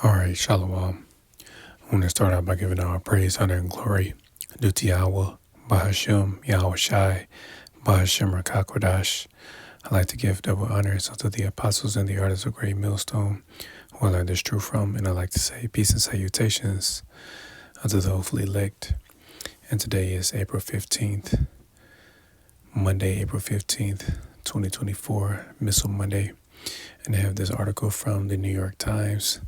All right, Shalom. I want to start out by giving our praise, honor, and glory due to Yahweh, Bahashem, Yahweh Shai, Bahashem Rakakwadash. I'd like to give double honors unto the apostles and the artists of Great Millstone, who I learned this truth from, and I'd like to say peace and salutations unto the hopefully elect. And today is April 15th, Monday, April 15th, 2024, Missile Monday. And I have this article from the New York Times.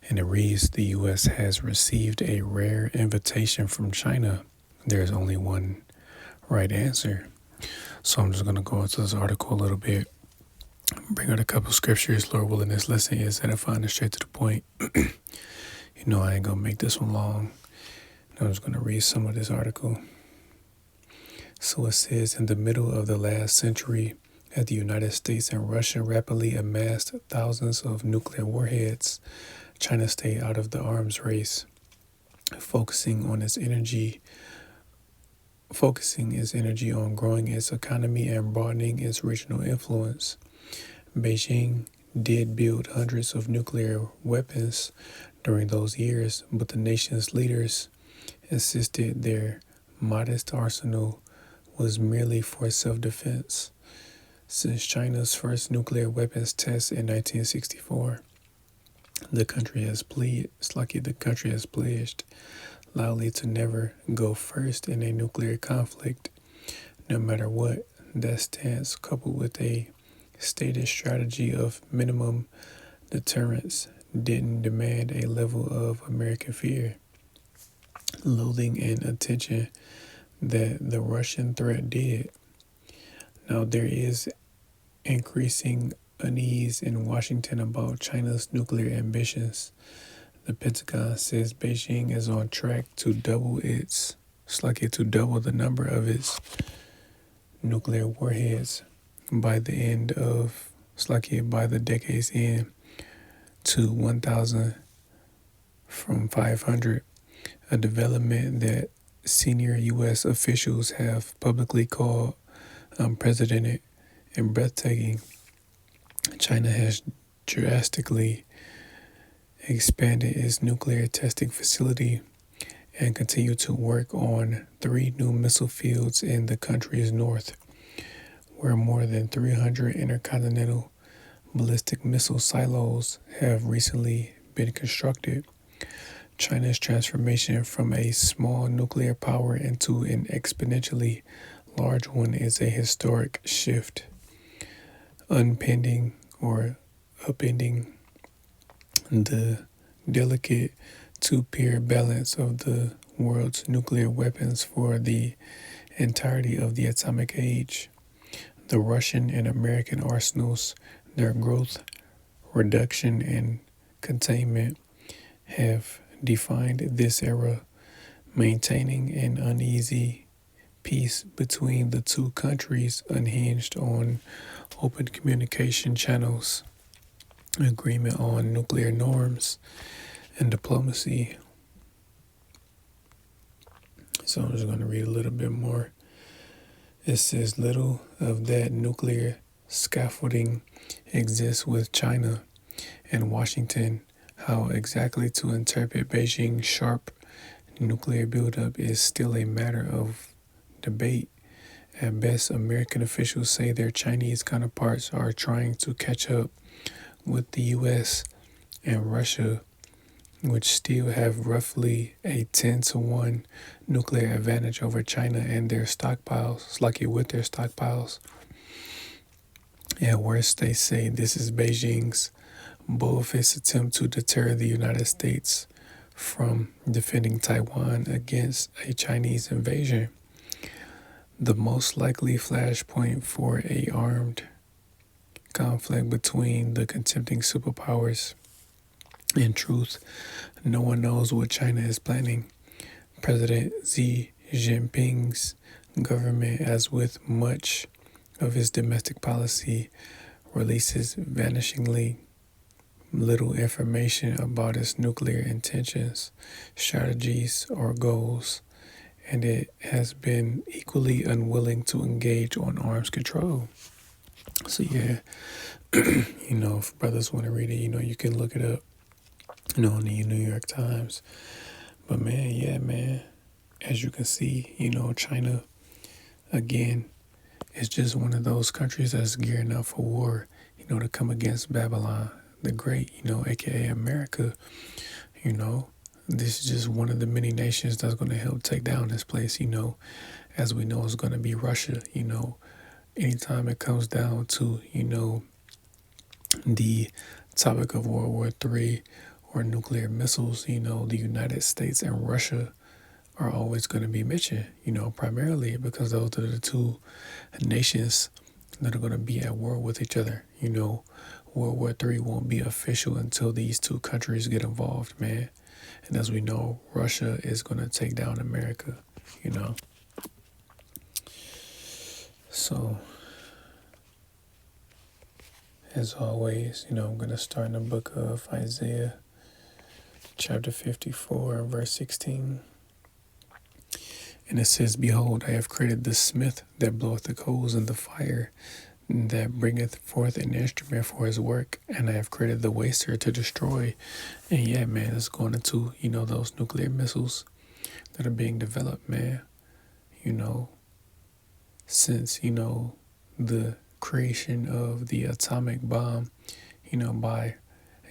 And it reads, the U.S. has received a rare invitation from China. There's only one right answer. So I'm just going to go into this article a little bit, bring out a couple scriptures. Lord willing, this lesson is edifying and straight to the point. I ain't going to make this one long. I'm just going to read some of this article. So it says, in the middle of the last century, as the United States and Russia rapidly amassed thousands of nuclear warheads, China stayed out of the arms race, focusing its energy on growing its economy and broadening its regional influence. Beijing did build hundreds of nuclear weapons during those years, but the nation's leaders insisted their modest arsenal was merely for self-defense. Since China's first nuclear weapons test in 1964, the country has pledged loudly to never go first in a nuclear conflict, no matter what. That stance, coupled with a stated strategy of minimum deterrence, didn't demand a level of American fear, loathing, and attention that the Russian threat did. Now, there is increasing unease in Washington about China's nuclear ambitions. The Pentagon says Beijing is on track to double the number of its nuclear warheads by the decade's end to 1,000 from 500, a development that senior U.S. officials have publicly called unprecedented and breathtaking. China has drastically expanded its nuclear testing facility and continued to work on 3 new missile fields in the country's north, where more than 300 intercontinental ballistic missile silos have recently been constructed. China's transformation from a small nuclear power into an exponentially large one is a historic shift, upending the delicate two-peer balance of the world's nuclear weapons for the entirety of the atomic age. The Russian and American arsenals, their growth, reduction, and containment have defined this era, maintaining an uneasy peace between the two countries unhinged on open communication channels, agreement on nuclear norms, and diplomacy. So I'm just going to read a little bit more. It says, little of that nuclear scaffolding exists with China and Washington. How exactly to interpret Beijing's sharp nuclear buildup is still a matter of debate. At best, American officials say their Chinese counterparts are trying to catch up with the U.S. and Russia, which still have roughly a 10-to-1 nuclear advantage over China and their stockpiles, with their stockpiles. At worst, they say this is Beijing's bold-faced attempt to deter the United States from defending Taiwan against a Chinese invasion. The most likely flashpoint for a armed conflict between the contending superpowers. In truth, no one knows what China is planning. President Xi Jinping's government, as with much of his domestic policy, releases vanishingly little information about its nuclear intentions, strategies, or goals, and it has been equally unwilling to engage on arms control. So yeah, if brothers want to read it, you can look it up. in the New York Times. But man, yeah, man, as you can see, China, again, is just one of those countries that's gearing up for war, to come against Babylon the Great, aka America, you know. This is just one of the many nations that's going to help take down this place, as we know it's going to be Russia, anytime it comes down to, the topic of World War III or nuclear missiles, the United States and Russia are always going to be mentioned, primarily because those are the two nations that are going to be at war with each other. World War III won't be official until these two countries get involved, man. And as we know, Russia is going to take down America, you know. So, as always, I'm going to start in the book of Isaiah, chapter 54, verse 16. And it says, Behold, I have created the smith that bloweth the coals in the fire, that bringeth forth an instrument for his work, and I have created the waster to destroy. And yeah, man, it's going into, those nuclear missiles that are being developed, man. Since, the creation of the atomic bomb, by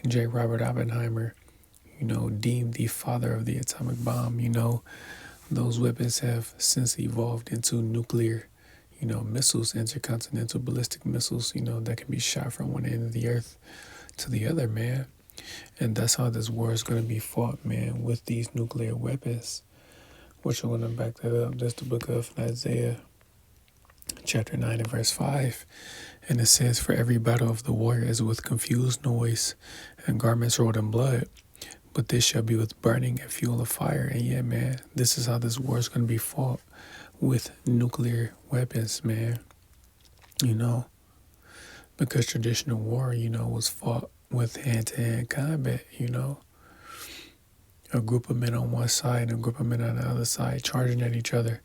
J. Robert Oppenheimer, deemed the father of the atomic bomb, those weapons have since evolved into nuclear, missiles, intercontinental ballistic missiles, that can be shot from one end of the earth to the other, man. And that's how this war is going to be fought, man, with these nuclear weapons. Which I'm going to back that up. That's the book of Isaiah, chapter 9 and verse 5. And it says, For every battle of the warrior is with confused noise and garments rolled in blood. But this shall be with burning and fuel of fire. And yeah, man, this is how this war is going to be fought, with nuclear weapons, man. Because traditional war, was fought with hand-to-hand combat, A group of men on one side and a group of men on the other side charging at each other,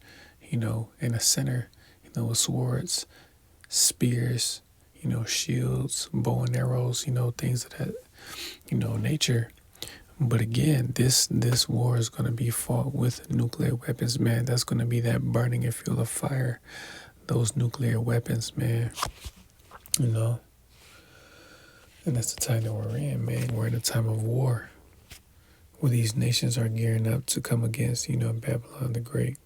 in a center, with swords, spears, shields, bow and arrows, things of that, nature. But again, this war is going to be fought with nuclear weapons, man. That's going to be that burning and fuel of fire, those nuclear weapons, man. And that's the time that we're in, man. We're in a time of war, where these nations are gearing up to come against, Babylon the Great.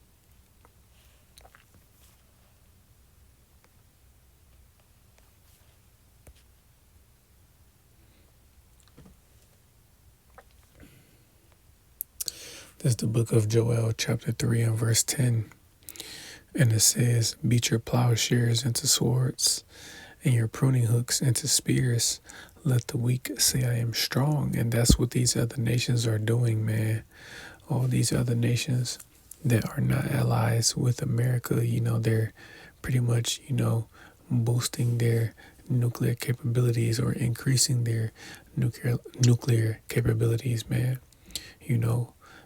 This is the book of Joel, chapter 3 and verse 10. And it says, Beat your plowshares into swords, and your pruning hooks into spears. Let the weak say I am strong. And that's what these other nations are doing, man. All these other nations that are not allies with America, they're pretty much, boosting their nuclear capabilities or increasing their nuclear capabilities, man.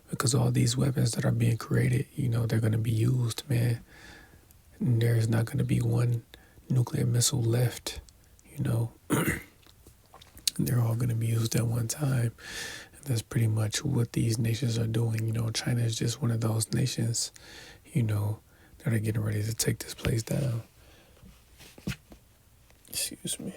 Because all these weapons that are being created, they're going to be used, man. And there's not going to be one nuclear missile left, They're all going to be used at one time. And that's pretty much what these nations are doing. China is just one of those nations, that are getting ready to take this place down. Excuse me.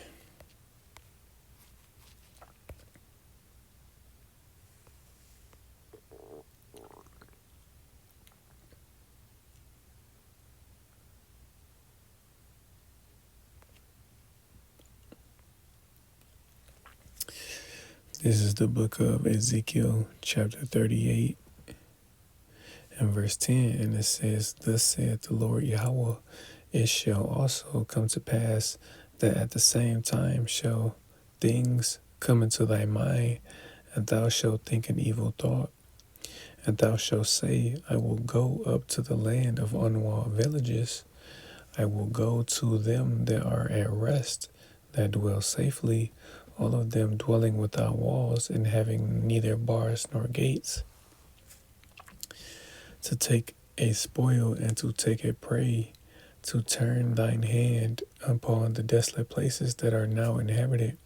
This is the book of Ezekiel, chapter 38, and verse 10, and it says, Thus saith the Lord Yahweh, it shall also come to pass that at the same time shall things come into thy mind, and thou shalt think an evil thought. And thou shalt say, I will go up to the land of unwalled villages. I will go to them that are at rest, that dwell safely, all of them dwelling without walls and having neither bars nor gates, to take a spoil and to take a prey, to turn thine hand upon the desolate places that are now inhabited,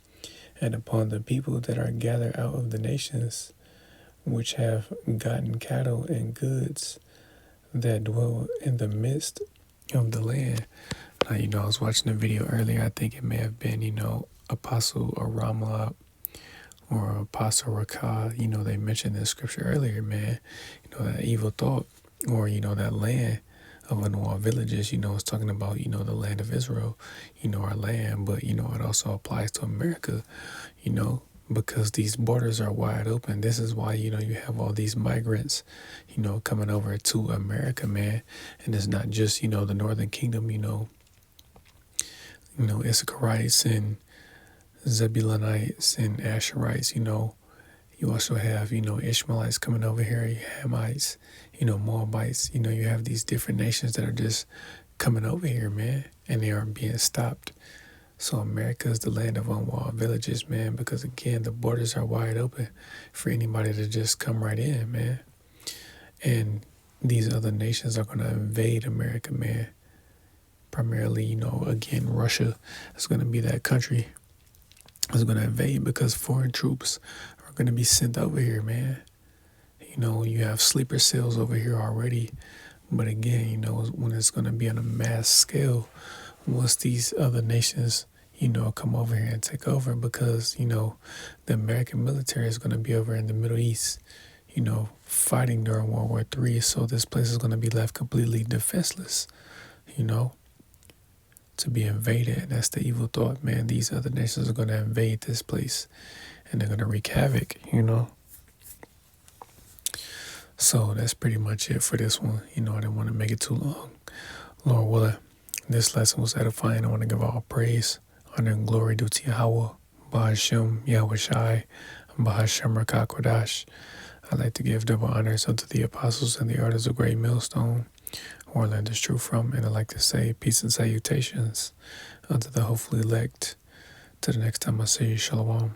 and upon the people that are gathered out of the nations, which have gotten cattle and goods, that dwell in the midst of the land. Now, I was watching a video earlier. I think it may have been, Apostle Aramla or Apostle Rakah. They mentioned in scripture earlier, man. That evil thought, or that land of Anoa villages. It's talking about the land of Israel. Our land, but it also applies to America. Because these borders are wide open. This is why you have all these migrants coming over to America, man. And it's not just the Northern Kingdom. Issacharites and Zebulonites and Asherites. You also have Ishmaelites coming over here. Hamites, Moabites. You have these different nations that are just coming over here, man, and they aren't being stopped. So America is the land of unwalled villages, man, because again, the borders are wide open for anybody to just come right in, man. And these other nations are going to invade America, man. Primarily, again, Russia is going to be that country that's going to invade because foreign troops are going to be sent over here, man. You have sleeper cells over here already. But again, when it's going to be on a mass scale, once these other nations, come over here and take over, because, the American military is going to be over in the Middle East, fighting during World War III. So this place is going to be left completely defenseless, to be invaded. That's the evil thought, man. These other nations are going to invade this place and they're going to wreak havoc, So that's pretty much it for this one. I didn't want to make it too long. Lord willing, this lesson was edifying. I want to give all praise, honor, and glory due to Yahweh, Bahashem, Yahweh Shai, Bahashem Rakah Kodash. I'd like to give double honors unto the apostles and the elders of Great Millstone, who I learned this truth from, and I'd like to say peace and salutations unto the hopefully elect. Till the next time I see you, Shalom.